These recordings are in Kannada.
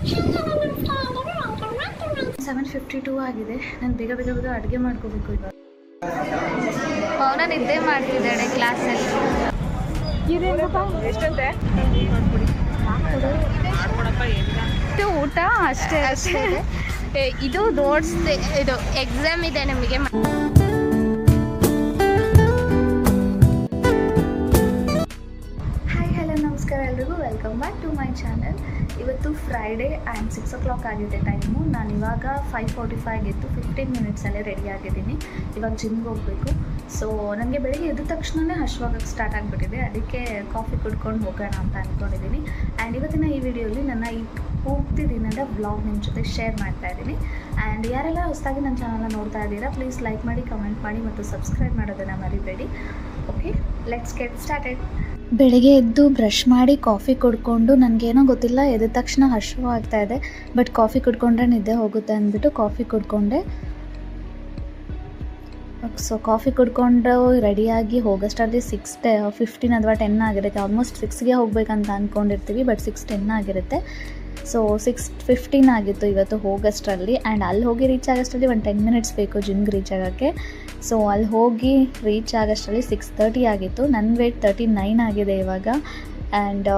7:52 ಆಗಿದೆ. ನಾನು ಬೇಗ ಬೇಗ ಬೇಗ ಅಡುಗೆ ಮಾಡ್ಕೋಬೇಕು. ಇವಾಗ ಪವನ ನಿದ್ದೆ ಮಾಡ್ತಿದ್ದಾಳೆ ಕ್ಲಾಸಲ್ಲಿ. ಎಷ್ಟಂತೆ ಊಟ ಅಷ್ಟೇ ಅಷ್ಟೇ. ಇದು ನೋಟ್ಸ್, ಇದು ಎಕ್ಸಾಮ್ ಇದೆ ನಮಗೆ. ಹಾಯ್ ಹಲೋ ನಮಸ್ಕಾರ ಎಲ್ರಿಗೂ, welcome back to my channel. ಇವತ್ತು ಫ್ರೈಡೇ ಆ್ಯಂಡ್ 6 o'clock ಆಗಿದೆ ಟೈಮು. ನಾನು ಇವಾಗ 5:45 ಇತ್ತು, 15 ಮಿನಿಟ್ಸಲ್ಲೇ ರೆಡಿ ಆಗಿದ್ದೀನಿ. ಇವಾಗ ಜಿಮ್ಗೆ ಹೋಗಬೇಕು. ಸೊ ನನಗೆ ಬೆಳಿಗ್ಗೆ ಎದ್ದ ತಕ್ಷಣವೇ ಹಶ್ವಾಗಕ್ಕೆ ಸ್ಟಾರ್ಟ್ ಆಗಿಬಿಟ್ಟಿದೆ. ಅದಕ್ಕೆ ಕಾಫಿ ಕುಡ್ಕೊಂಡು ಹೋಗೋಣ ಅಂತ ಅಂದ್ಕೊಂಡಿದ್ದೀನಿ. ಆ್ಯಂಡ್ ಇವತ್ತಿನ ಈ ವಿಡಿಯೋಲಿ ನನ್ನ ಈ ಪೂರ್ತಿ ದಿನದ ವ್ಲಾಗ್ ನಿಮ್ಮ ಜೊತೆ ಶೇರ್ ಮಾಡ್ತಾ ಇದ್ದೀನಿ. ಆ್ಯಂಡ್ ಯಾರೆಲ್ಲ ಹೊಸದಾಗಿ ನನ್ನ ಚಾನಲ್ನ ನೋಡ್ತಾ ಇದ್ದೀರಾ, ಪ್ಲೀಸ್ ಲೈಕ್ ಮಾಡಿ, ಕಮೆಂಟ್ ಮಾಡಿ ಮತ್ತು ಸಬ್ಸ್ಕ್ರೈಬ್ ಮಾಡೋದನ್ನು ಮರಿಬೇಡಿ. Okay, let's get started. ಬೆಳಗ್ಗೆ ಎದ್ದು ಬ್ರಷ್ ಮಾಡಿ ಕಾಫಿ ಕುಡ್ಕೊಂಡು, ನನಗೇನೋ ಗೊತ್ತಿಲ್ಲ, ಎದ್ದ ತಕ್ಷಣ ಹಸಿವು ಆಗ್ತಾಯಿದೆ. ಬಟ್ ಕಾಫಿ ಕುಡ್ಕೊಂಡ್ರೆ ನಿದ್ದೆ ಹೋಗುತ್ತೆ ಅಂದ್ಬಿಟ್ಟು ಕಾಫಿ ಕುಡ್ಕೊಂಡೆ. ಸೊ ಕಾಫಿ ಕುಡ್ಕೊಂಡು ರೆಡಿಯಾಗಿ ಹೋಗೋಷ್ಟರಲ್ಲಿ 6:15 ಅಥವಾ 10 ಆಗಿರುತ್ತೆ. ಆಲ್ಮೋಸ್ಟ್ 6ಗೆ ಹೋಗ್ಬೇಕಂತ ಅಂದ್ಕೊಂಡಿರ್ತೀವಿ, ಬಟ್ 6:10 ಆಗಿರುತ್ತೆ. ಸೊ 6:15 ಆಗಿತ್ತು ಇವತ್ತು ಹೋಗೋಷ್ಟರಲ್ಲಿ. ಆ್ಯಂಡ್ ಅಲ್ಲಿ ಹೋಗಿ ರೀಚ್ ಆಗೋಷ್ಟರಲ್ಲಿ ಒಂದು 10 ಮಿನಿಟ್ಸ್ ಬೇಕು ಜಿಮ್ಗೆ ರೀಚ್ ಆಗೋಕ್ಕೆ. ಸೊ ಅಲ್ಲಿ ಹೋಗಿ ರೀಚ್ ಆಗೋಷ್ಟರಲ್ಲಿ 6:30 ಆಗಿತ್ತು. ನನ್ನ ವೇಟ್ 39 ಆಗಿದೆ ಇವಾಗ. ಆ್ಯಂಡ್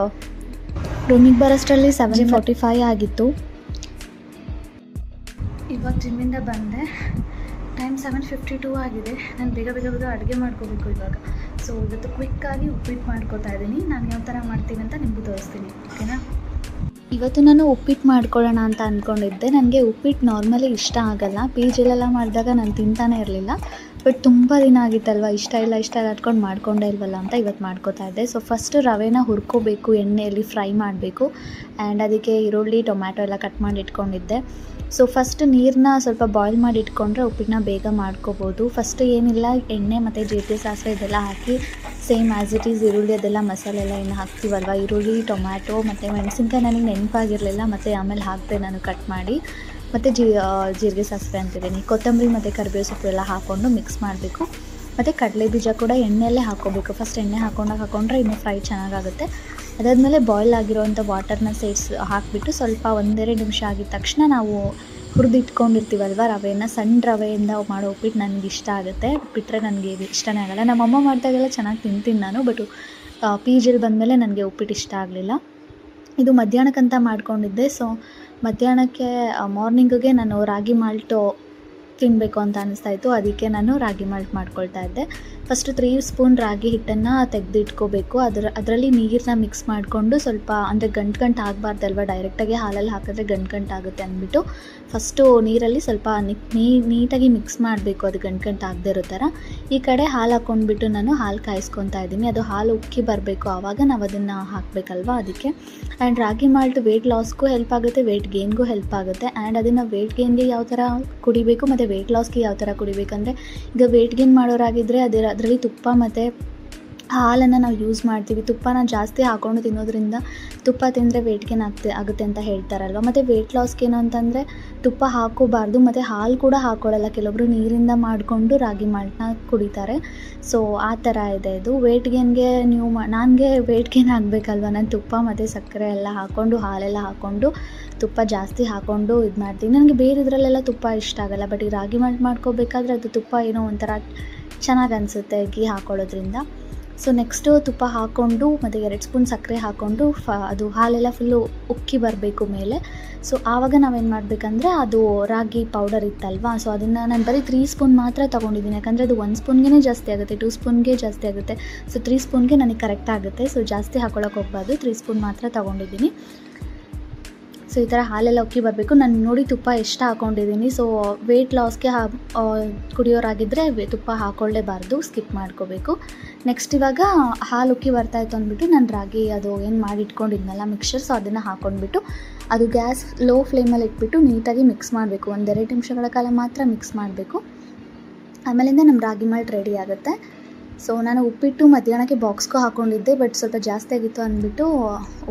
ರೂಮಿಗೆ ಬರೋಷ್ಟರಲ್ಲಿ 7:45 ಆಗಿತ್ತು. ಇವಾಗ ಜಿಮ್ಮಿಂದ ಬಂದೆ. ಟೈಮ್ 7:52 ಆಗಿದೆ. ನಾನು ಬೇಗ ಬೇಗ ಬೇಗ ಅಡುಗೆ ಮಾಡ್ಕೋಬೇಕು ಇವಾಗ. ಸೊ ಇವತ್ತು ಕ್ವಿಕ್ಕಾಗಿ ಉಪ್ಪಿಟ್ಟು ಮಾಡ್ಕೋತಾ ಇದ್ದೀನಿ. ನಾನು ಯಾವ ಥರ ಮಾಡ್ತೀನಿ ಅಂತ ನಿಮಗೂ ತೋರಿಸ್ತೀನಿ, ಓಕೆನಾ? ಇವತ್ತು ನಾನು ಉಪ್ಪಿಟ್ಟು ಮಾಡ್ಕೊಳ್ಳೋಣ ಅಂತ ಅಂದ್ಕೊಂಡಿದ್ದೆ. ನನಗೆ ಉಪ್ಪಿಟ್ಟು ನಾರ್ಮಲಿ ಇಷ್ಟ ಆಗಲ್ಲ. ಪಿ ಜಿಲೆಲ್ಲ ಮಾಡಿದಾಗ ನಾನು ತಿಂತಾನೇ ಇರಲಿಲ್ಲ. ಬಟ್ ತುಂಬ ದಿನ ಆಗಿತ್ತಲ್ವ, ಇಷ್ಟ ಇಲ್ಲ ಅಟ್ಕೊಂಡು ಮಾಡ್ಕೊಂಡೇ ಇಲ್ವಲ್ಲ ಅಂತ ಇವತ್ತು ಮಾಡ್ಕೋತಾ ಇದ್ದೆ. ಸೊ ಫಸ್ಟು ರವೆನ ಹುರ್ಕೋಬೇಕು, ಎಣ್ಣೆಯಲ್ಲಿ ಫ್ರೈ ಮಾಡಬೇಕು. ಆ್ಯಂಡ್ ಅದಕ್ಕೆ ಈರುಳ್ಳಿ, ಟೊಮ್ಯಾಟೊ ಎಲ್ಲ ಕಟ್ ಮಾಡಿ ಇಟ್ಕೊಂಡಿದ್ದೆ. ಸೊ ಫಸ್ಟ್ ನೀರನ್ನ ಸ್ವಲ್ಪ ಬಾಯ್ಲ್ ಮಾಡಿ ಇಟ್ಕೊಂಡ್ರೆ ಉಪ್ಪಿಟ್ಟನ್ನ ಬೇಗ ಮಾಡ್ಕೋಬೋದು. ಫಸ್ಟ್ ಏನಿಲ್ಲ, ಎಣ್ಣೆ ಮತ್ತು ಜೀರಿಗೆ, ಸಾಸಿವೆ ಇದೆಲ್ಲ ಹಾಕಿ ಸೇಮ್ ಆ್ಯಸ್ ಇಟ್ ಈಸ್ ಈರುಳ್ಳಿ ಅದೆಲ್ಲ ಮಸಾಲೆ ಎಲ್ಲ ಏನು ಹಾಕ್ತೀವಲ್ವ, ಈರುಳ್ಳಿ, ಟೊಮ್ಯಾಟೊ ಮತ್ತು ಮೆಣಸಿನ್ಕಾಯಿ ನನಗೆ ನೆನಪಾಗಿರಲಿಲ್ಲ, ಮತ್ತು ಆಮೇಲೆ ಹಾಕಿದೆ ನಾನು ಕಟ್ ಮಾಡಿ. ಮತ್ತು ಜೀರಿಗೆ, ಸಾಸಿವೆ ಅಂತಿದ್ದೀನಿ, ಕೊತ್ತಂಬರಿ ಮತ್ತು ಕರಿಬೇವು ಸೊಪ್ಪು ಎಲ್ಲ ಹಾಕ್ಕೊಂಡು ಮಿಕ್ಸ್ ಮಾಡಬೇಕು. ಮತ್ತು ಕಡಲೆ ಬೀಜ ಕೂಡ ಎಣ್ಣೆಯಲ್ಲೇ ಹಾಕ್ಕೋಬೇಕು. ಫಸ್ಟ್ ಎಣ್ಣೆ ಹಾಕ್ಕೊಂಡ್ರೆ ಇನ್ನೂ ಫ್ರೈ ಚೆನ್ನಾಗಾಗುತ್ತೆ. ಅದಾದಮೇಲೆ ಬಾಯ್ಲ್ ಆಗಿರೋವಂಥ ವಾಟರ್ನ ಹಾಕಿಬಿಟ್ಟು ಸ್ವಲ್ಪ 1-2 ನಿಮಿಷ ಆಗಿದ ತಕ್ಷಣ ನಾವು ಹುರಿದಿಟ್ಕೊಂಡಿರ್ತೀವಲ್ವ ರವೆನ, ಸಣ್ಣ ರವೆಯಿಂದ ಮಾಡೋ ಉಪ್ಪಿಟ್ಟು ನನಗೆ ಇಷ್ಟ ಆಗುತ್ತೆ. ಬಿಟ್ಟರೆ ನನಗೆ ಇಷ್ಟನೇ ಆಗಲ್ಲ. ನಮ್ಮಮ್ಮ ಮಾಡಿದಾಗೆಲ್ಲ ಚೆನ್ನಾಗಿ ತಿಂತೀನಿ ನಾನು, ಬಟ್ ಪಿ ಜಿಲಿ ಬಂದಮೇಲೆ ನನಗೆ ಉಪ್ಪಿಟ್ಟು ಇಷ್ಟ ಆಗಲಿಲ್ಲ. ಇದು ಮಧ್ಯಾಹ್ನಕ್ಕಂತ ಮಾಡ್ಕೊಂಡಿದ್ದೆ. ಸೊ ಮಧ್ಯಾಹ್ನಕ್ಕೆ ಮಾರ್ನಿಂಗಿಗೆ ನಾನು ರಾಗಿ ಮಾಲ್ಟು ತಿನ್ನಬೇಕು ಅಂತ ಅನ್ನಿಸ್ತಾಯಿತ್ತು. ಅದಕ್ಕೆ ನಾನು ರಾಗಿ ಮಾಲ್ಟ್ ಮಾಡ್ಕೊಳ್ತಾ ಇದ್ದೆ. ಫಸ್ಟು 3 ಸ್ಪೂನ್ ರಾಗಿ ಹಿಟ್ಟನ್ನು ತೆಗೆದಿಟ್ಕೋಬೇಕು. ಅದರಲ್ಲಿ ನೀರನ್ನ ಮಿಕ್ಸ್ ಮಾಡಿಕೊಂಡು ಸ್ವಲ್ಪ, ಅಂದರೆ ಗಂಟು ಆಗಬಾರ್ದಲ್ವ, ಡೈರೆಕ್ಟಾಗಿ ಹಾಲಲ್ಲಿ ಹಾಕಿದ್ರೆ ಗಂಟು ಆಗುತ್ತೆ ಅಂದ್ಬಿಟ್ಟು ಫಸ್ಟು ನೀರಲ್ಲಿ ಸ್ವಲ್ಪ ನೀಟಾಗಿ ಮಿಕ್ಸ್ ಮಾಡಬೇಕು, ಅದು ಗಂಟು ಆಗದೆ ಇರೋ ಥರ. ಈ ಕಡೆ ಹಾಲು ಹಾಕ್ಕೊಂಡ್ಬಿಟ್ಟು ನಾನು ಹಾಲು ಕಾಯಿಸ್ಕೊತಾ ಇದ್ದೀನಿ. ಅದು ಹಾಲು ಉಕ್ಕಿ ಬರಬೇಕು, ಆವಾಗ ನಾವು ಅದನ್ನು ಹಾಕಬೇಕಲ್ವ, ಅದಕ್ಕೆ. ಆ್ಯಂಡ್ ರಾಗಿ ಮಾಲ್ಟ್ ವೆಯ್ಟ್ ಲಾಸ್ಗೂ ಹೆಲ್ಪ್ ಆಗುತ್ತೆ, ವೆಯ್ಟ್ ಗೇನ್ಗೂ ಹೆಲ್ಪ್ ಆಗುತ್ತೆ. ಆ್ಯಂಡ್ ಅದನ್ನು ವೆಯ್ಟ್ ಗೇನ್ಗೆ ಯಾವ ಥರ ಕುಡಿಬೇಕು ಮತ್ತು ವೆಯ್ಟ್ ಲಾಸ್ಗೆ ಯಾವ ಥರ ಕುಡಿಬೇಕಂದ್ರೆ, ಈಗ ವೆಯ್ಟ್ ಗೇನ್ ಮಾಡೋರಾಗಿದ್ದರೆ ಅದರಲ್ಲಿ ತುಪ್ಪ ಮತ್ತು ಹಾಲನ್ನು ನಾವು ಯೂಸ್ ಮಾಡ್ತೀವಿ. ತುಪ್ಪನ ಜಾಸ್ತಿ ಹಾಕ್ಕೊಂಡು ತಿನ್ನೋದ್ರಿಂದ ತುಪ್ಪ ತಿಂದರೆ ವೆಯ್ಟ್ ಗೇನ್ ಆಗುತ್ತೆ ಅಂತ ಹೇಳ್ತಾರಲ್ವ. ಮತ್ತು ವೆಯ್ಟ್ ಲಾಸ್ಗೆ ಏನು ಅಂತಂದರೆ ತುಪ್ಪ ಹಾಕೋಬಾರ್ದು, ಮತ್ತು ಹಾಲು ಕೂಡ ಹಾಕ್ಕೊಳ್ಳಲ್ಲ. ಕೆಲವೊಬ್ಬರು ನೀರಿಂದ ಮಾಡಿಕೊಂಡು ರಾಗಿ ಮಾಲ್ಟನ್ನ ಕುಡಿತಾರೆ. ಸೊ ಆ ಥರ ಇದೆ ಇದು. ವೆಯ್ಟ್ ಗೇನ್ಗೆ ನನಗೆ ವೆಯ್ಟ್ ಗೇನ್ ಆಗಬೇಕಲ್ವ, ನಾನು ತುಪ್ಪ ಮತ್ತು ಸಕ್ಕರೆ ಎಲ್ಲ ಹಾಕ್ಕೊಂಡು, ಹಾಲೆಲ್ಲ ಹಾಕ್ಕೊಂಡು, ತುಪ್ಪ ಜಾಸ್ತಿ ಹಾಕ್ಕೊಂಡು ಇದು ಮಾಡ್ತೀನಿ. ನನಗೆ ಬೇರೆ ಇದರಲ್ಲೆಲ್ಲ ತುಪ್ಪ ಇಷ್ಟ ಆಗಲ್ಲ. ಬಟ್ ಈ ರಾಗಿ ಮಾಲ್ಟ್ ಮಾಡ್ಕೋಬೇಕಾದ್ರೆ ಅದು ತುಪ್ಪ ಏನೋ ಒಂಥರ ಚೆನ್ನಾಗಿ ಅನಿಸುತ್ತೆ ಗೀ ಹಾಕ್ಕೊಳ್ಳೋದ್ರಿಂದ. ಸೊ ನೆಕ್ಸ್ಟು ತುಪ್ಪ ಹಾಕ್ಕೊಂಡು ಮತ್ತು 2 ಸ್ಪೂನ್ ಸಕ್ಕರೆ ಹಾಕ್ಕೊಂಡು ಅದು ಹಾಲೆಲ್ಲ ಫುಲ್ಲು ಉಕ್ಕಿ ಬರಬೇಕು ಮೇಲೆ. ಸೊ ಆವಾಗ ನಾವೇನು ಮಾಡಬೇಕಂದ್ರೆ, ಅದು ರಾಗಿ ಪೌಡರ್ ಇತ್ತಲ್ವ, ಸೊ ಅದನ್ನು ನಾನು ಬರೀ 3 ಸ್ಪೂನ್ ಮಾತ್ರ ತೊಗೊಂಡಿದ್ದೀನಿ. ಯಾಕಂದರೆ ಅದು 1 ಸ್ಪೂನ್ಗೆ ಜಾಸ್ತಿ ಆಗುತ್ತೆ, 2 ಸ್ಪೂನ್ಗೆ ಜಾಸ್ತಿ ಆಗುತ್ತೆ. ಸೊ 3 ಸ್ಪೂನ್ಗೆ ನನಗೆ ಕರೆಕ್ಟ್ ಆಗುತ್ತೆ. ಸೊ ಜಾಸ್ತಿ ಹಾಕ್ಕೊಳ್ಳೋಕೆ ಹೋಗಬಾರ್ದು, 3 ಸ್ಪೂನ್ ಮಾತ್ರ ತೊಗೊಂಡಿದ್ದೀನಿ. ಸೊ ಈ ಥರ ಹಾಲೆಲ್ಲ ಉಕ್ಕಿ ಬರಬೇಕು. ನಾನು ನೋಡಿ ತುಪ್ಪ ಎಷ್ಟು ಹಾಕ್ಕೊಂಡಿದ್ದೀನಿ. ಸೊ ವೆಯ್ಟ್ ಲಾಸ್ಗೆ ಕುಡಿಯೋರಾಗಿದ್ದರೆ ತುಪ್ಪ ಹಾಕ್ಕೊಳ್ಳೇಬಾರ್ದು, ಸ್ಕಿಪ್ ಮಾಡ್ಕೋಬೇಕು. ನೆಕ್ಸ್ಟ್ ಇವಾಗ ಹಾಲು ಉಕ್ಕಿ ಬರ್ತಾಯಿತ್ತು ಅಂದ್ಬಿಟ್ಟು ನಾನು ರಾಗಿ ಅದು ಏನು ಮಾಡಿ ಇಟ್ಕೊಂಡಿದ್ನಲ್ಲ ಮಿಕ್ಸ್ಚರ್, ಸೊ ಅದನ್ನು ಹಾಕ್ಕೊಂಡ್ಬಿಟ್ಟು ಅದು ಗ್ಯಾಸ್ ಲೋ ಫ್ಲೇಮಲ್ಲಿ ಇಟ್ಬಿಟ್ಟು ನೀಟಾಗಿ ಮಿಕ್ಸ್ ಮಾಡಬೇಕು. 1-2 ನಿಮಿಷಗಳ ಕಾಲ ಮಾತ್ರ ಮಿಕ್ಸ್ ಮಾಡಬೇಕು. ಆಮೇಲಿಂದ ನಮ್ಮ ರಾಗಿ ಮಾಲ್ಟ್ ರೆಡಿ ಆಗುತ್ತೆ. ಸೊ ನಾನು ಉಪ್ಪಿಟ್ಟು ಮಧ್ಯಾಹ್ನಕ್ಕೆ ಬಾಕ್ಸ್ಗೂ ಹಾಕ್ಕೊಂಡಿದ್ದೆ, ಬಟ್ ಸ್ವಲ್ಪ ಜಾಸ್ತಿ ಆಗಿತ್ತು ಅಂದ್ಬಿಟ್ಟು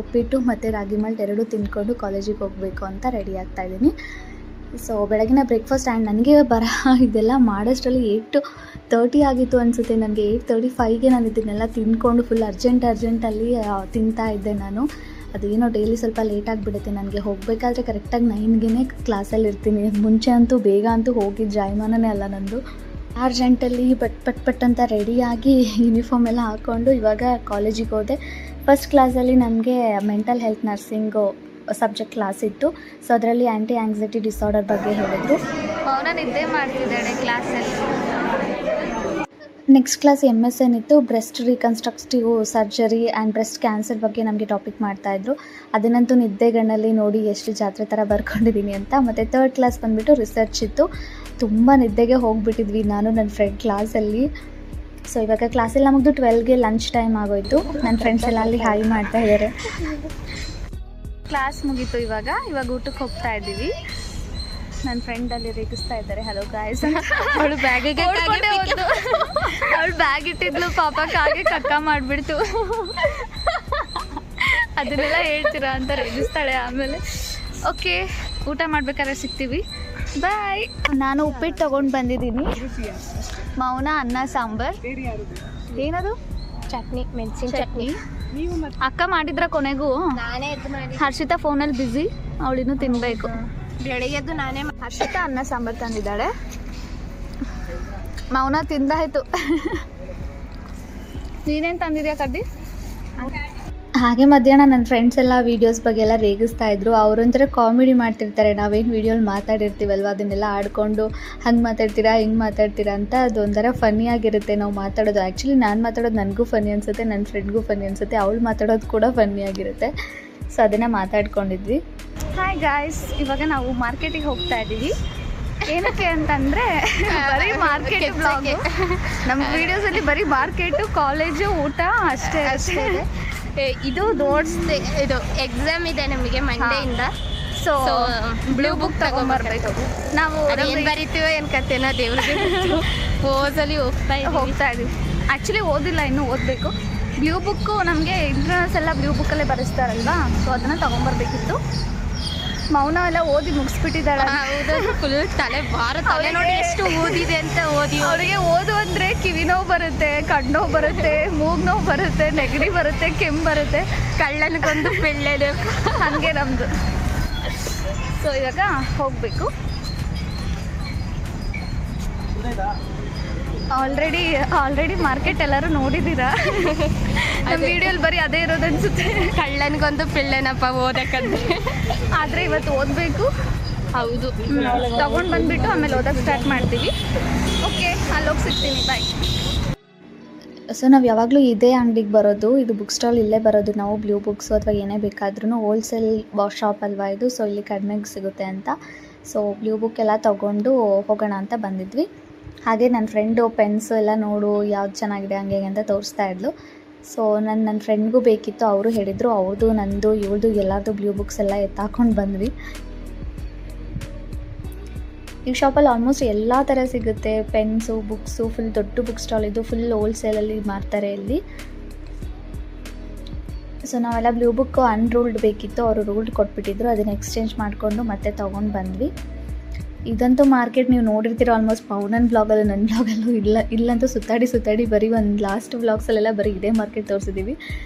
ಉಪ್ಪಿಟ್ಟು ಮತ್ತು ರಾಗಿ ಮಾಲ್ಟ್ ಎರಡೂ ತಿಂದ್ಕೊಂಡು ಕಾಲೇಜಿಗೆ ಹೋಗಬೇಕು ಅಂತ ರೆಡಿ ಆಗ್ತಾಯಿದ್ದೀನಿ. ಸೊ ಬೆಳಗಿನ ಬ್ರೇಕ್ಫಾಸ್ಟ್ ಆ್ಯಂಡ್ ನನಗೆ ಇದೆಲ್ಲ ಮಾಡೋಷ್ಟರಲ್ಲಿ 8:30 ಆಗಿತ್ತು ಅನಿಸುತ್ತೆ. ನನಗೆ 8:35ಗೆ ನಾನು ಇದನ್ನೆಲ್ಲ ತಿಂದ್ಕೊಂಡು ಫುಲ್ ಅರ್ಜೆಂಟಲ್ಲಿ ತಿಂತಾ ಇದ್ದೆ ನಾನು. ಅದೇನೋ ಡೈಲಿ ಸ್ವಲ್ಪ ಲೇಟ್ ಆಗಿಬಿಡುತ್ತೆ. ನನಗೆ ಹೋಗಬೇಕಾದ್ರೆ ಕರೆಕ್ಟಾಗಿ 9ಗೆ ಕ್ಲಾಸಲ್ಲಿ ಇರ್ತೀನಿ. ಮುಂಚೆ ಅಂತೂ ಬೇಗ ಅಂತೂ ಹೋಗಿದ್ದು ಜಾಯಮಾನನೇ ಅಲ್ಲ ನಂದು. ಅರ್ಜೆಂಟಲ್ಲಿ ಪಟ್ ಅಂತ ರೆಡಿಯಾಗಿ ಯೂನಿಫಾರ್ಮ್ ಎಲ್ಲ ಹಾಕ್ಕೊಂಡು ಇವಾಗ ಕಾಲೇಜಿಗೆ ಹೋದೆ. ಫಸ್ಟ್ ಕ್ಲಾಸಲ್ಲಿ ನನಗೆ mental health nursing subject class ಇತ್ತು. ಸೊ ಅದರಲ್ಲಿ ಆ್ಯಂಟಿ ಆಂಗ್ಸೈಟಿ ಡಿಸಾರ್ಡರ್ ಬಗ್ಗೆ ಹೇಳಿದರು. ನಾನು ನಿದ್ದೆ ಮಾಡ್ತಿದ್ದಾಳೆ ಕ್ಲಾಸಲ್ಲಿ. ನೆಕ್ಸ್ಟ್ ಕ್ಲಾಸ್ MSN ಇತ್ತು. Breast reconstructive surgery and breast cancer ಬಗ್ಗೆ ನಮಗೆ ಟಾಪಿಕ್ ಮಾಡ್ತಾಯಿದ್ರು. ಅದನ್ನಂತೂ ನಿದ್ದೆಗಣ್ಣಲ್ಲಿ ನೋಡಿ ಎಷ್ಟು ಜಾತ್ರೆ ಥರ ಬರ್ಕೊಂಡಿದ್ದೀನಿ ಅಂತ. ಮತ್ತು ಥರ್ಡ್ ಕ್ಲಾಸ್ ಬಂದುಬಿಟ್ಟು ರಿಸರ್ಚ್ ಇತ್ತು. ತುಂಬ ನಿದ್ದೆಗೆ ಹೋಗಿಬಿಟ್ಟಿದ್ವಿ ನಾನು ನನ್ನ ಫ್ರೆಂಡ್ ಕ್ಲಾಸಲ್ಲಿ. ಸೊ ಇವಾಗ ಕ್ಲಾಸೆಲ್ಲ ಮುಗಿದು 12ಗೆ ಲಂಚ್ ಟೈಮ್ ಆಗೋಯಿತು. ನನ್ನ ಫ್ರೆಂಡ್ಸ್ ಎಲ್ಲ ಅಲ್ಲಿ ಹಾಯ್ ಮಾಡ್ತಾ ಇದ್ದಾರೆ. ಕ್ಲಾಸ್ ಮುಗೀತು. ಇವಾಗ ಊಟಕ್ಕೆ ಹೋಗ್ತಾ ಇದ್ದೀವಿ. ನನ್ನ ಫ್ರೆಂಡ್ ಅಲ್ಲಿ ರೇಗಿಸ್ತಾ ಇದ್ದಾರೆ ಹಲೋ ಗಾಯ್ಸ್. ಅವಳು ಬ್ಯಾಗಿಗೆ ಅವಳು ಬ್ಯಾಗ್ ಇಟ್ಟಿದ್ಲು ಪಾಪ, ಕಾಗೆ ಕಕ್ಕ ಮಾಡಿಬಿಡ್ತು. ಅದನ್ನೆಲ್ಲ ಹೇಳ್ತೀರಾ ಅಂತ ರೇಗಿಸ್ತಾಳೆ. ಆಮೇಲೆ ಓಕೆ, ಊಟ ಮಾಡ್ಬೇಕಾದ್ರೆ ಸಿಗ್ತೀವಿ, ಬಾಯ್. ನಾನು ಉಪ್ಪಿಟ್ಟು ತೊಗೊಂಡು ಬಂದಿದ್ದೀನಿ. ಮೌನ ಅನ್ನ ಸಾಂಬಾರ್. ಏನದು? ಚಟ್ನಿ, ಮೆಣಸಿನ ಚಟ್ನಿ. ಅಕ್ಕ ಮಾಡಿದ್ರ ಕೊನೆಗೂ. ನಾನೇ ಎದ್ದು ಮಾಡಿ. ಹರ್ಷಿತಾ ಫೋನಲ್ಲಿ ಬ್ಯುಸಿ, ಅವಳಿನ್ನೂ ತಿನ್ನಬೇಕು. ಬೆಳಿಗ್ಗೆದ್ದು ನಾನೇ ಹರ್ಷಿತಾ ಅನ್ನ ಸಾಂಬಾರು ತಂದಿದ್ದಾಳೆ. ಮೌನ ತಿಂದಾಯ್ತು. ನೀನೇನು ತಂದಿದ್ಯಾ ಕಡ್ಡಿ? ಹಾಗೆ ಮಧ್ಯಾಹ್ನ ನನ್ನ ಫ್ರೆಂಡ್ಸ್ ಎಲ್ಲ ವೀಡಿಯೋಸ್ ಬಗ್ಗೆ ಎಲ್ಲ ರೇಗಿಸ್ತಾ ಇದ್ರು. ಅವರೊಂಥರ ಕಾಮಿಡಿ ಮಾಡ್ತಿರ್ತಾರೆ. ನಾವೇನು ವೀಡಿಯೋಲಿ ಮಾತಾಡಿರ್ತೀವಲ್ವ ಅದನ್ನೆಲ್ಲ ಆಡ್ಕೊಂಡು ಹಂಗೆ ಮಾತಾಡ್ತೀರಾ ಹಿಂಗೆ ಮಾತಾಡ್ತೀರಾ ಅಂತ. ಅದೊಂಥರ ಫನ್ನಿಯಾಗಿರುತ್ತೆ ನಾವು ಮಾತಾಡೋದು. ಆ್ಯಕ್ಚುಲಿ ನಾನು ಮಾತಾಡೋದು ನನಗೂ ಫನ್ನಿ ಅನಿಸುತ್ತೆ, ನನ್ನ ಫ್ರೆಂಡ್ಗೂ ಫನ್ನಿ ಅನಿಸುತ್ತೆ, ಅವಳು ಮಾತಾಡೋದು ಕೂಡ ಫನ್ನಿಯಾಗಿರುತ್ತೆ. ಸೊ ಅದನ್ನು ಮಾತಾಡ್ಕೊಂಡಿದ್ವಿ. ಹಾಯ್ ಗಾಯ್ಸ್, ಇವಾಗ ನಾವು ಮಾರ್ಕೆಟಿಗೆ ಹೋಗ್ತಾ ಇದ್ದೀವಿ. ಏನಕ್ಕೆ ಅಂತಂದರೆ ಬರೀ ಮಾರ್ಕೆಟ್ ಬ್ಲಾಗು. ನಮ್ಮ ವೀಡಿಯೋಸಲ್ಲಿ ಬರೀ ಮಾರ್ಕೆಟು, ಕಾಲೇಜು, ಊಟ ಅಷ್ಟೇ ಅಷ್ಟೇ. ಇದು ನೋಟ್ಸ್, ಇದು ಎಕ್ಸಾಮ್ ಇದೆ ನಮಗೆ ಮಂಡೆಯಿಂದ. ಸೊ ಬ್ಲೂ ಬುಕ್ ತಗೊಂಬರ್ಬೇಕು ನಾವು. ಏನು ಬರಿತೀವೋ ಏನು ಕತೆನೋ ದೇವ್ರಿಗೆ ಓದಲಿ ಹೋಗ್ತಾ ಇದ್ದೀವಿ. ಆ್ಯಕ್ಚುಲಿ ಓದಿಲ್ಲ, ಇನ್ನೂ ಓದಬೇಕು. ಬ್ಲೂ ಬುಕ್ಕು ನಮಗೆ ಇಂಟರ್ನಲ್ಸ್ ಎಲ್ಲ ಬ್ಲೂ ಬುಕ್ಕಲ್ಲೇ ಬರೆಸ್ತಾರಲ್ವಾ, ಸೊ ಅದನ್ನು ತೊಗೊಂಬರ್ಬೇಕಿತ್ತು. ಮೌನ ಎಲ್ಲ ಓದಿ ಮುಗಿಸ್ಬಿಟ್ಟಿದ್ದಾಳೆ. ಫುಲ್ ತಲೆ ನೋಡಿ ಎಷ್ಟು ಓದಿದೆ ಅಂತ. ಅವಳಿಗೆ ಓದು ಅಂದರೆ ಕಿವಿ ನೋವು ಬರುತ್ತೆ, ಕಣ್ಣು ನೋವು ಬರುತ್ತೆ, ಮೂಗು ನೋವು ಬರುತ್ತೆ, ನೆಗಡಿ ಬರುತ್ತೆ, ಕೆಮ್ಮು ಬರುತ್ತೆ. ಕಳ್ಳನಿಗೊಂದು ಬೆಳ್ಳೆದು ಹಾಗೆ ನಮ್ಮದು. ಸೊ ಇವಾಗ ಹೋಗಬೇಕು. ಆಲ್ರೆಡಿ ಮಾರ್ಕೆಟ್ ಎಲ್ಲರೂ ನೋಡಿದ್ದೀರಾ. ನಮ್ಮ ವಿಡಿಯೋಲಿ ಬರೀ ಅದೇ ಇರೋದು ಅನಿಸುತ್ತೆ. ಕಳ್ಳನಿಗೊಂದು ಪಿಳ್ಳೆನಪ್ಪ ಓದಕ್ಕಂದ್ರೆ. ಆದರೆ ಇವತ್ತು ಓದಬೇಕು. ಹೌದು, ತಗೊಂಡು ಬಂದುಬಿಟ್ಟು ಆಮೇಲೆ ಓದಕ್ಕೆ ಸ್ಟಾರ್ಟ್ ಮಾಡ್ತೀವಿ. ಓಕೆ, ಅಲ್ಲೋಗಿ ಸಿಗ್ತೀನಿ, ಬಾಯ್. ಸೊ ನಾವು ಯಾವಾಗಲೂ ಇದೇ ಅಂಗಡಿಗೆ ಬರೋದು. ಇದು ಬುಕ್ ಸ್ಟಾಲ್ ಇಲ್ಲೇ ಬರೋದು ನಾವು. ಬ್ಲೂ ಬುಕ್ಸು ಅಥವಾ ಏನೇ ಬೇಕಾದ್ರೂ ಹೋಲ್ಸೇಲ್ ಶಾಪ್ ಅಲ್ವಾ ಇದು. ಸೊ ಇಲ್ಲಿ ಕಡಿಮೆಗೆ ಸಿಗುತ್ತೆ ಅಂತ. ಸೊ ಬ್ಲೂ ಬುಕ್ ಎಲ್ಲ ತೊಗೊಂಡು ಹೋಗೋಣ ಅಂತ ಬಂದಿದ್ವಿ. ಹಾಗೆ ನನ್ನ ಫ್ರೆಂಡು ಪೆನ್ಸು ಎಲ್ಲ ನೋಡು ಯಾವ್ದು ಚೆನ್ನಾಗಿದೆ ಹಂಗೆ ಅಂತ ತೋರಿಸ್ತಾ ಇದ್ಲು. ಸೊ ನನ್ನ ಫ್ರೆಂಡ್ಗೂ ಬೇಕಿತ್ತು. ಅವರು ಹೇಳಿದರು, ಅವ್ರದ್ದು ನಂದು ಇವಳದು ಎಲ್ಲರದು ಬ್ಲೂ ಬುಕ್ಸ್ ಎಲ್ಲ ಎತ್ತಾಕೊಂಡು ಬಂದ್ವಿ. ಈ ಶಾಪಲ್ಲಿ ಆಲ್ಮೋಸ್ಟ್ ಎಲ್ಲ ಥರ ಸಿಗುತ್ತೆ. ಪೆನ್ಸು, ಬುಕ್ಸು, ಫುಲ್ ದೊಡ್ಡ ಬುಕ್ ಸ್ಟಾಲ್ ಇದು. ಫುಲ್ ಹೋಲ್ಸೇಲಲ್ಲಿ ಮಾರ್ತಾರೆ ಇಲ್ಲಿ. ಸೊ ನಾವೆಲ್ಲ ಬ್ಲೂ ಬುಕ್ ಅನ್ರೂಲ್ಡ್ ಬೇಕಿತ್ತು, ಅವರು ರೂಲ್ಡ್ ಕೊಟ್ಬಿಟ್ಟಿದ್ರು. ಅದನ್ನು ಎಕ್ಸ್ಚೇಂಜ್ ಮಾಡಿಕೊಂಡು ಮತ್ತೆ ತೊಗೊಂಡು ಬಂದ್ವಿ. ಇದಂತೂ ಮಾರ್ಕೆಟ್ ನೀವು ನೋಡಿರ್ತೀರ ಆಲ್ಮೋಸ್ಟ್. ಪೌನನ್ ಬ್ಲಾಗಲ್ಲೂ ನನ್ನ ಬ್ಲಾಗಲ್ಲೂ ಇಲ್ಲಂತೂ ಸುತ್ತಾಡಿ ಬರೀ ಒಂದು ಲಾಸ್ಟ್ ಬ್ಲಾಗ್ಸಲ್ಲೆಲ್ಲ ಬರೀ ಇದೇ ಮಾರ್ಕೆಟ್ ತೋರಿಸಿದ್ದೀವಿ.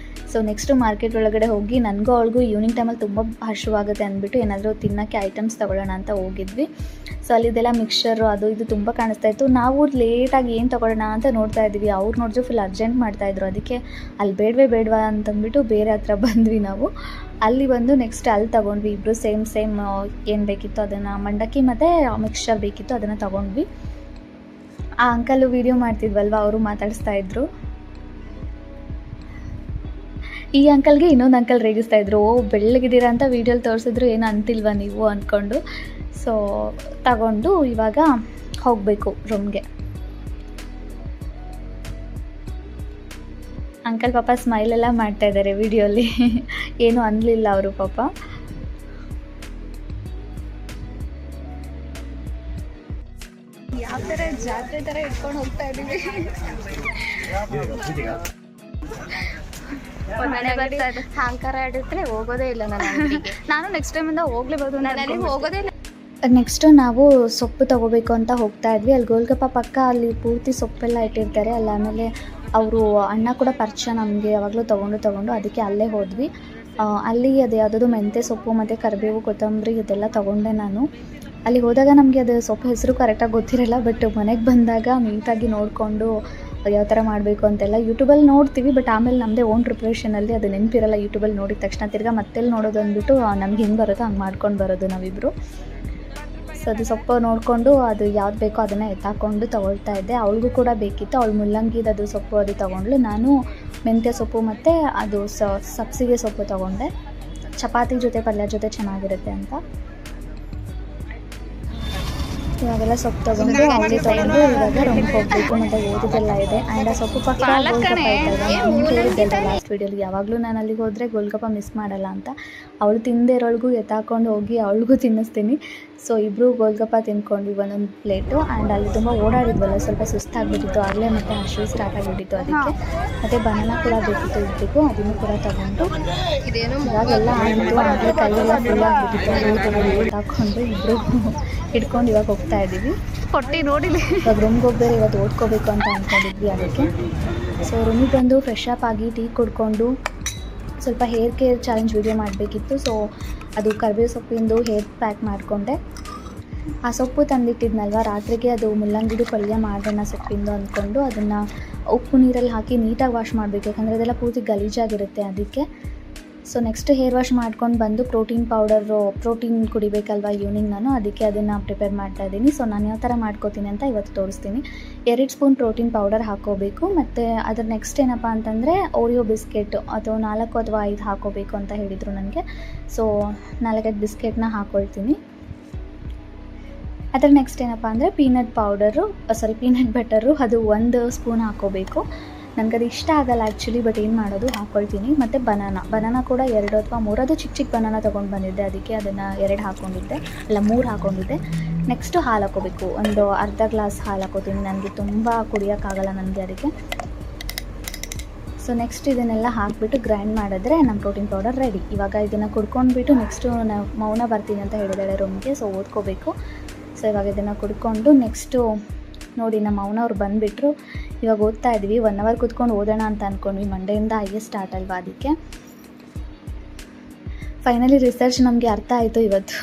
ಸೊ ನೆಕ್ಸ್ಟು ಮಾರ್ಕೆಟ್ ಒಳಗಡೆ ಹೋಗಿ ನನಗೂ ಅವಳಿಗೂ ಈವ್ನಿಂಗ್ ಟೈಮಲ್ಲಿ ತುಂಬ ಹಸಿವಾಗುತ್ತೆ ಅಂದ್ಬಿಟ್ಟು ಏನಾದರೂ ತಿನ್ನೋಕ್ಕೆ ಐಟಮ್ಸ್ ತೊಗೊಳ್ಳೋಣ ಅಂತ ಹೋಗಿದ್ವಿ. ಸೊ ಅಲ್ಲಿದೆಲ್ಲ ಮಿಕ್ಸ್ಚರು ಅದು ಇದು ತುಂಬ ಕಾಣಿಸ್ತಾ ಇತ್ತು. ನಾವು ಲೇಟಾಗಿ ಏನು ತೊಗೊಳ್ಳೋಣ ಅಂತ ನೋಡ್ತಾ ಇದ್ದೀವಿ. ಅವ್ರು ನೋಡಿದ್ರು ಫುಲ್ ಅರ್ಜೆಂಟ್ ಮಾಡ್ತಾಯಿದ್ರು. ಅದಕ್ಕೆ ಅಲ್ಲಿ ಬೇಡವಾ ಅಂತಂದ್ಬಿಟ್ಟು ಬೇರೆ ಹತ್ರ ಬಂದ್ವಿ ನಾವು. ಅಲ್ಲಿ ಬಂದು ನೆಕ್ಸ್ಟ್ ಅಲ್ಲಿ ತೊಗೊಂಡ್ವಿ. ಇಬ್ಬರು ಸೇಮ್ ಏನು ಬೇಕಿತ್ತು ಅದನ್ನು, ಮಂಡಕ್ಕಿ ಮತ್ತು ಮಿಕ್ಸ್ಚರ್ ಬೇಕಿತ್ತು ಅದನ್ನು ತೊಗೊಂಡ್ವಿ. ಆ ಅಂಕಲು ವೀಡಿಯೋ ಮಾಡ್ತಿದ್ವಲ್ವ, ಅವರು ಮಾತಾಡಿಸ್ತಾ ಇದ್ರು. ಈ ಅಂಕಲ್ಗೆ ಇನ್ನೊಂದು ಅಂಕಲ್ ರೇಗಿಸ್ತಾ ಇದ್ರು. ಬೆಳ್ಳಗಿದ್ದೀರಾ ಅಂತ ವೀಡಿಯೋಲಿ ತೋರಿಸಿದ್ರು, ಏನು ಅಂತಿಲ್ವಾ ನೀವು ಅಂದ್ಕೊಂಡು. ಸೊ ತಗೊಂಡು ಇವಾಗ ಹೋಗಬೇಕು ರೂಮ್ಗೆ. ಅಂಕಲ್ ಪಾಪ ಸ್ಮೈಲೆಲ್ಲ ಮಾಡ್ತಾ ಇದ್ದಾರೆ ವಿಡಿಯೋಲಿ. ಏನು ಅನ್ನಲಿಲ್ಲ ಅವರು ಪಾಪ. ಯಾವ ಥರ ಜಾತ್ರೆ ಥರ ಇಟ್ಕೊಂಡು ಹೋಗ್ತಾ ಇದ್ದೀವಿ. ಮನೆ ಬರ್ತಾ ಇದೆ. ಅಹಂಕಾರ ಆಡಿದ್ರೆ ಹೋಗೋದೇ ಇಲ್ಲ ನಾನು ಅಂಗಡಿಗೆ. ನಾನು ನೆಕ್ಸ್ಟ್ ಟೈಮಿಂದ ಹೋಗಲೇಬೋದು, ನಾನು ಅಲ್ಲಿಗೆ ಹೋಗೋದೇ ಇಲ್ಲ. ನೆಕ್ಸ್ಟು ನಾವು ಸೊಪ್ಪು ತೊಗೋಬೇಕು ಅಂತ ಹೋಗ್ತಾ ಇದ್ವಿ. ಅಲ್ಲಿ ಗೋಲ್ಗಪ್ಪ ಪಕ್ಕ ಅಲ್ಲಿ ಪೂರ್ತಿ ಸೊಪ್ಪೆಲ್ಲ ಇಟ್ಟಿರ್ತಾರೆ. ಅಲ್ಲಿ ಆಮೇಲೆ ಅವರು ಅಣ್ಣ ಕೂಡ ಪರಿಚಯ ನಮಗೆ ಯಾವಾಗಲೂ ತೊಗೊಂಡು ಅದಕ್ಕೆ ಅಲ್ಲೇ ಹೋದ್ವಿ. ಅಲ್ಲಿ ಅದು ಯಾವುದಾದ್ರು ಮೆಂತ್ಯ ಸೊಪ್ಪು ಮತ್ತು ಕರಿಬೇವು ಕೊತ್ತಂಬರಿ ಇದೆಲ್ಲ ತೊಗೊಂಡೆ ನಾನು. ಅಲ್ಲಿ ಹೋದಾಗ ನಮಗೆ ಅದು ಸೊಪ್ಪು ಹೆಸರು ಕರೆಕ್ಟಾಗಿ ಗೊತ್ತಿರಲ್ಲ, ಬಟ್ ಮನೆಗೆ ಬಂದಾಗ ನೀಟಾಗಿ ನೋಡಿಕೊಂಡು ಯಾವ ಥರ ಮಾಡಬೇಕು ಅಂತೆಲ್ಲ ಯೂಟ್ಯೂಬಲ್ಲಿ ನೋಡ್ತೀವಿ, ಬಟ್ ಆಮೇಲೆ ನಮ್ಮದೇ ಓನ್ ಪ್ರಿಪ್ರೇಷನಲ್ಲಿ ಅದು ನೆನಪಿರಲ್ಲ. ಯೂಟ್ಯೂಬಲ್ಲಿ ನೋಡಿದ ತಕ್ಷಣ ತಿರ್ಗಾ ಮತ್ತೆಲ್ಲಿ ನೋಡೋದು ಅಂದ್ಬಿಟ್ಟು ನಮ್ಗೆ ಹೆಂಗೆ ಬರುತ್ತೋ ಹಂಗೆ ಮಾಡ್ಕೊಂಡು ಬರೋದು ನಾವಿಬ್ಬರು. ಸೊ ಅದು ಸೊಪ್ಪು ನೋಡಿಕೊಂಡು ಅದು ಯಾವ್ದು ಬೇಕೋ ಅದನ್ನು ಎತ್ತಾಕೊಂಡು ತೊಗೊಳ್ತಾ ಇದ್ದೆ. ಅವಳಿಗೂ ಕೂಡ ಬೇಕಿತ್ತು, ಅವಳು ಮುಲ್ಲಂಗಿದು ಅದು ಸೊಪ್ಪು ಅದು ತೊಗೊಂಡ್ಳು. ನಾನು ಮೆಂತ್ಯ ಸೊಪ್ಪು ಮತ್ತು ಅದು ಸಬ್ಸಿಗೆ ಸೊಪ್ಪು ತೊಗೊಂಡೆ, ಚಪಾತಿ ಜೊತೆ ಪಲ್ಯ ಜೊತೆ ಚೆನ್ನಾಗಿರುತ್ತೆ ಅಂತ. ಇವಾಗೆಲ್ಲ ಸೊಪ್ಪು ತೊಗೊಂಡು ಅವಳಿ ತೊಗೊಂಡು ಇವಾಗ ರೂಮ್ಗೆ ಹೋಗಬೇಕು, ಮತ್ತು ಓದೋದೆಲ್ಲ ಇದೆ. ಆ್ಯಂಡ್ ಆ ಸೊಪ್ಪು ಪಕ್ಕ ಗೋಲ್ಗಪ್ಪ ಇರ್ತದೆ. ನಾನು ಕೇಳಿದ್ದೆಲ್ಲ ಲಾಸ್ಟ್ ವೀಡಿಯೋಲಿ, ಯಾವಾಗಲೂ ನಾನು ಅಲ್ಲಿಗೆ ಹೋದರೆ ಗೋಲ್ಗಪ್ಪ ಮಿಸ್ ಮಾಡಲ್ಲ ಅಂತ. ಅವಳು ತಿಂದಿರೋಳಿಗೂ ಎತ್ತಾಕೊಂಡು ಹೋಗಿ ಅವಳಿಗೂ ತಿನ್ನಿಸ್ತೀನಿ. ಸೊ ಇಬ್ಬರು ಗೋಲ್ಗಪ್ಪ ತಿಂದ್ಕೊಂಡ್ವಿ ಒಂದೊಂದು ಪ್ಲೇಟು. ಆ್ಯಂಡ್ ಅಲ್ಲಿ ತುಂಬ ಓಡಾಡಿದ್ವಲ್ಲ, ಸ್ವಲ್ಪ ಸುಸ್ತಾಗಿಬಿಟ್ಟಿತ್ತು ಆಗಲೇ, ಮತ್ತು ಹಸಿವು ಸ್ಟಾರ್ಟ್ ಆಗಿಬಿಟ್ಟಿತ್ತು ಅದಕ್ಕೆ. ಮತ್ತು ಬನಾನ ಕೂಡ ಬೇಕಿತ್ತು ಇಬ್ಬರಿಗೂ, ಅದನ್ನು ಕೂಡ ತೊಗೊಂಡು ಇವಾಗೆಲ್ಲ ಆಯಿತು. ಆಗಲೇ ಕೈಯೆಲ್ಲ ಫುಲ್ ಆಗಿಬಿಟ್ಟಿತ್ತು, ಹಾಕ್ಕೊಂಡು ಇಬ್ಬರು ಹಿಡ್ಕೊಂಡು ಇವಾಗ ಹೋಗ್ತಾ ಇದ್ದೀವಿ. ಕೊಟ್ಟು ನೋಡಿಲ್ಲ, ಇವಾಗ ರೂಮ್ಗೆ ಹೋಗ್ಬೇರೆ ಇವತ್ತು ಓದ್ಕೋಬೇಕು ಅಂತ ಅಂದ್ಕೊಂಡಿದ್ವಿ ಅದಕ್ಕೆ. ಸೊ ರೂಮಿಗೆ ಬಂದು ಫ್ರೆಶ್ ಅಪ್ ಆಗಿ ಟೀ ಕುಡ್ಕೊಂಡು ಸ್ವಲ್ಪ ಹೇರ್ ಕೇರ್ ಚಾಲೆಂಜ್ ವೀಡಿಯೋ ಮಾಡಬೇಕಿತ್ತು. ಸೊ ಅದು ಕರಿಬೇವು ಸೊಪ್ಪಿಂದು ಹೇರ್ ಪ್ಯಾಕ್ ಮಾಡಿಕೊಂಡೆ. ಆ ಸೊಪ್ಪು ತಂದಿಟ್ಟಿದ್ನಲ್ವ ರಾತ್ರಿಗೆ, ಅದು ಮುಲ್ಲಂಗಿದು ಪಲ್ಯ ಮಾಡೋಣ ಸೊಪ್ಪಿಂದು ಅಂದ್ಕೊಂಡು ಅದನ್ನು ಉಪ್ಪು ನೀರಲ್ಲಿ ಹಾಕಿ ನೀಟಾಗಿ ವಾಶ್ ಮಾಡಬೇಕು, ಯಾಕಂದರೆ ಅದೆಲ್ಲ ಪೂರ್ತಿ ಗಲೀಜಾಗಿರುತ್ತೆ ಅದಕ್ಕೆ. ಸೊ ನೆಕ್ಸ್ಟ್ ಹೇರ್ ವಾಶ್ ಮಾಡ್ಕೊಂಡು ಬಂದು ಪ್ರೋಟೀನ್ ಕುಡಿಬೇಕಲ್ವ ಈವ್ನಿಂಗ್ ನಾನು, ಅದಕ್ಕೆ ಅದನ್ನು ಪ್ರಿಪೇರ್ ಮಾಡ್ತಾಯಿದ್ದೀನಿ. ಸೊ ನಾನು ಯಾವ ಥರ ಮಾಡ್ಕೋತೀನಿ ಅಂತ ಇವತ್ತು ತೋರಿಸ್ತೀನಿ. 2 ಸ್ಪೂನ್ ಪ್ರೋಟೀನ್ ಪೌಡರ್ ಹಾಕ್ಕೋಬೇಕು, ಮತ್ತು ಅದ್ರ ನೆಕ್ಸ್ಟ್ ಏನಪ್ಪ ಅಂತಂದರೆ ಓರಿಯೋ ಬಿಸ್ಕೆಟ್ ಅಥವಾ 4 ಅಥವಾ 5 ಹಾಕ್ಕೋಬೇಕು ಅಂತ ಹೇಳಿದರು ನನಗೆ. ಸೊ 4-5 ಬಿಸ್ಕೆಟ್ನ ಹಾಕ್ಕೊಳ್ತೀನಿ. ಅದರ ನೆಕ್ಸ್ಟ್ ಏನಪ್ಪ ಅಂದರೆ ಪೀನಟ್ ಬಟರು, ಅದು 1 ಸ್ಪೂನ್ ಹಾಕ್ಕೋಬೇಕು. ನನಗದು ಇಷ್ಟ ಆಗಲ್ಲ ಆ್ಯಕ್ಚುಲಿ, ಬಟ್ ಏನು ಮಾಡೋದು, ಹಾಕ್ಕೊಳ್ತೀನಿ. ಮತ್ತು ಬನಾನ ಕೂಡ 2 ಅಥವಾ 3, ಅದು ಚಿಕ್ಕ ಬನಾನ ತೊಗೊಂಡು ಬಂದಿದ್ದೆ, ಅದಕ್ಕೆ ಅದನ್ನು 2 ಹಾಕ್ಕೊಂಡಿದ್ದೆ, ಅಲ್ಲ 3 ಹಾಕ್ಕೊಂಡಿದ್ದೆ. ನೆಕ್ಸ್ಟು ಹಾಲು ಹಾಕ್ಕೋಬೇಕು, ಒಂದು ಅರ್ಧ ಗ್ಲಾಸ್ ಹಾಲು ಹಾಕ್ಕೋತೀನಿ, ನನಗೆ ತುಂಬ ಕುಡಿಯೋಕ್ಕಾಗಲ್ಲ ನನಗೆ ಅದಕ್ಕೆ. ಸೊ ನೆಕ್ಸ್ಟ್ ಇದನ್ನೆಲ್ಲ ಹಾಕಿಬಿಟ್ಟು ಗ್ರೈಂಡ್ ಮಾಡಿದ್ರೆ ನಮ್ಮ ಪ್ರೋಟೀನ್ ಪೌಡರ್ ರೆಡಿ. ಇವಾಗ ಇದನ್ನು ಕುಡ್ಕೊಂಡ್ಬಿಟ್ಟು ನೆಕ್ಸ್ಟು ನಾವು ಮೌನ ಬರ್ತೀನಿ ಅಂತ ಹೇಳಿದಾಳೆ ರೂಮ್ಗೆ, ಸೊ ಓದ್ಕೋಬೇಕು. ಸೊ ಇವಾಗ ಇದನ್ನು ಕುಡ್ಕೊಂಡು ನೆಕ್ಸ್ಟು ನೋಡಿ ನಮ್ಮ ಅವ್ರು ಬಂದುಬಿಟ್ರು. ಇವಾಗ ಓದ್ತಾ ಇದ್ವಿ, 1 ಅವರ್ ಕೂತ್ಕೊಂಡು ಓದೋಣ ಅಂತ ಅಂದ್ಕೊಂಡ್ವಿ. ಮಂಡೆಯಿಂದ ಐಎ ಸ್ಟಾರ್ಟ್ ಅಲ್ವಾ ಅದಕ್ಕೆ. ಫೈನಲಿ ರಿಸರ್ಚ್ ನಮಗೆ ಅರ್ಥ ಆಯಿತು ಇವತ್ತು.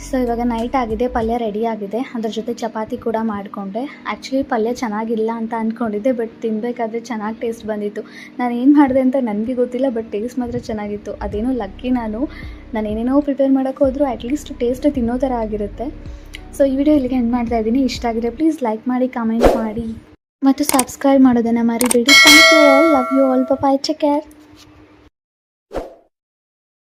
ಸೊ ಇವಾಗ ನೈಟ್ ಆಗಿದೆ, ಪಲ್ಯ ರೆಡಿ ಆಗಿದೆ, ಅದ್ರ ಜೊತೆ ಚಪಾತಿ ಕೂಡ ಮಾಡಿಕೊಂಡೆ. ಆ್ಯಕ್ಚುಲಿ ಪಲ್ಯ ಚೆನ್ನಾಗಿಲ್ಲ ಅಂತ ಅಂದ್ಕೊಂಡಿದ್ದೆ, ಬಟ್ ತಿನ್ನಬೇಕಾದ್ರೆ ಚೆನ್ನಾಗಿ ಟೇಸ್ಟ್ ಬಂದಿತ್ತು. ನಾನು ಏನು ಮಾಡಿದೆ ಅಂತ ನನಗೆ ಗೊತ್ತಿಲ್ಲ, ಬಟ್ ಟೇಸ್ಟ್ ಮಾತ್ರ ಚೆನ್ನಾಗಿತ್ತು. ಅದೇನೋ ಲಕ್ಕಿ, ನಾನು ಏನೇನೋ ಪ್ರಿಪೇರ್ ಮಾಡೋಕ್ಕೆ ಹೋದರೂ ಅಟ್ಲೀಸ್ಟ್ ಟೇಸ್ಟ್ ತಿನ್ನೋ ಥರ ಆಗಿರುತ್ತೆ. ಸೊ ಈ ವಿಡಿಯೋ ಇಲ್ಲಿಗೆ ಎಂಡ್ ಮಾಡ್ತಾ ಇದ್ದೀನಿ. ಇಷ್ಟ ಆಗಿದ್ರೆ ಪ್ಲೀಸ್ ಲೈಕ್ ಮಾಡಿ, ಕಮೆಂಟ್ ಮಾಡಿ ಮತ್ತು ಸಬ್ಸ್ಕ್ರೈಬ್ ಮಾಡೋದನ್ನು ಮರಿಬೇಡಿ. Thank you all, love you all, bye, take care.